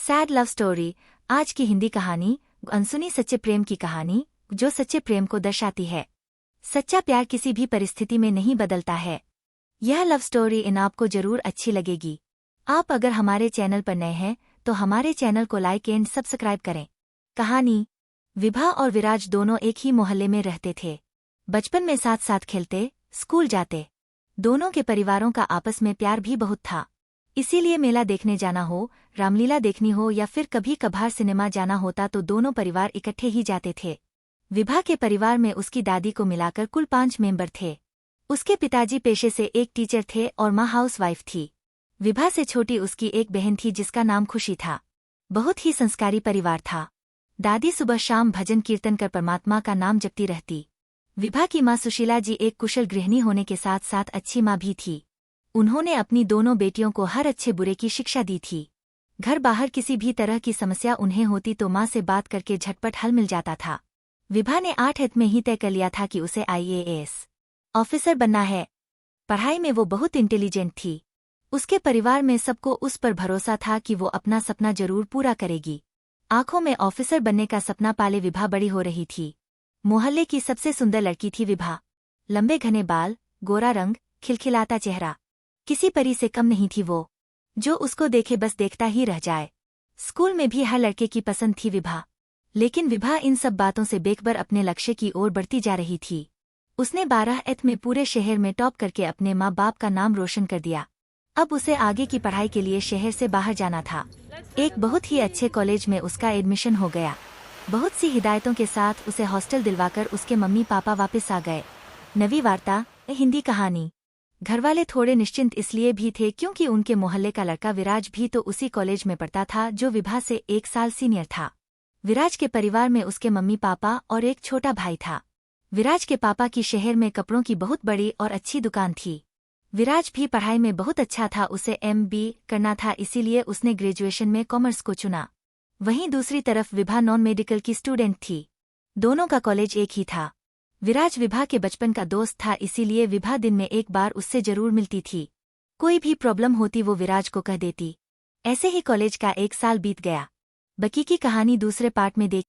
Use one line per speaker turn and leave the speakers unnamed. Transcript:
Sad love story. आज की हिंदी कहानी अनसुनी सच्चे प्रेम की कहानी, जो सच्चे प्रेम को दर्शाती है। सच्चा प्यार किसी भी परिस्थिति में नहीं बदलता है। यह लव स्टोरी इन आपको जरूर अच्छी लगेगी। आप अगर हमारे चैनल पर नए हैं तो हमारे चैनल को लाइक एंड सब्सक्राइब करें। कहानी। विभा और विराज दोनों एक ही मोहल्ले में रहते थे। बचपन में साथ साथ खेलते, स्कूल जाते। दोनों के परिवारों का आपस में प्यार भी बहुत था। इसीलिए मेला देखने जाना हो, रामलीला देखनी हो या फिर कभी कभार सिनेमा जाना होता तो दोनों परिवार इकट्ठे ही जाते थे। विभा के परिवार में उसकी दादी को मिलाकर कुल 5 मेंबर थे। उसके पिताजी पेशे से एक टीचर थे और माँ हाउसवाइफ थी। विभा से छोटी उसकी एक बहन थी जिसका नाम खुशी था। बहुत ही संस्कारी परिवार था। दादी सुबह शाम भजन कीर्तन कर परमात्मा का नाम जपती रहती। विभा की माँ सुशीला जी एक कुशल गृहिणी होने के साथ साथ अच्छी माँ भी थी। उन्होंने अपनी दोनों बेटियों को हर अच्छे बुरे की शिक्षा दी थी। घर बाहर किसी भी तरह की समस्या उन्हें होती तो माँ से बात करके झटपट हल मिल जाता था। विभा ने 8th में ही तय कर लिया था कि उसे IAS ऑफिसर बनना है। पढ़ाई में वो बहुत इंटेलिजेंट थी। उसके परिवार में सबको उस पर भरोसा था कि वो अपना सपना जरूर पूरा करेगी। आंखों में ऑफिसर बनने का सपना पाले विभा बड़ी हो रही थी। मोहल्ले की सबसे सुंदर लड़की थी विभा। लंबे घने बाल, गोरा रंग, खिलखिलाता चेहरा। किसी परी से कम नहीं थी वो। जो उसको देखे बस देखता ही रह जाए। स्कूल में भी हर लड़के की पसंद थी विभा। लेकिन विभा इन सब बातों से बेखबर अपने लक्ष्य की ओर बढ़ती जा रही थी। उसने 12th में पूरे शहर में टॉप करके अपने माँ बाप का नाम रोशन कर दिया। अब उसे आगे की पढ़ाई के लिए शहर से बाहर जाना था। एक बहुत ही अच्छे कॉलेज में उसका एडमिशन हो गया। बहुत सी हिदायतों के साथ उसे हॉस्टल दिलवाकर उसके मम्मी पापा वापस आ गए। नवी वार्ता, हिंदी कहानी। घरवाले थोड़े निश्चिंत इसलिए भी थे क्योंकि उनके मोहल्ले का लड़का विराज भी तो उसी कॉलेज में पढ़ता था जो विभा से 1 साल सीनियर था। विराज के परिवार में उसके मम्मी पापा और एक छोटा भाई था। विराज के पापा की शहर में कपड़ों की बहुत बड़ी और अच्छी दुकान थी। विराज भी पढ़ाई में बहुत अच्छा था। उसे MB करना था, इसीलिए उसने ग्रेजुएशन में कॉमर्स को चुना। वहीं दूसरी तरफ विभा नॉन मेडिकल की स्टूडेंट थी। दोनों का कॉलेज एक ही था। विराज विभा के बचपन का दोस्त था, इसीलिए विभा दिन में एक बार उससे जरूर मिलती थी। कोई भी प्रॉब्लम होती वो विराज को कह देती। ऐसे ही कॉलेज का 1 साल बीत गया। बाकी की कहानी दूसरे पार्ट में देख।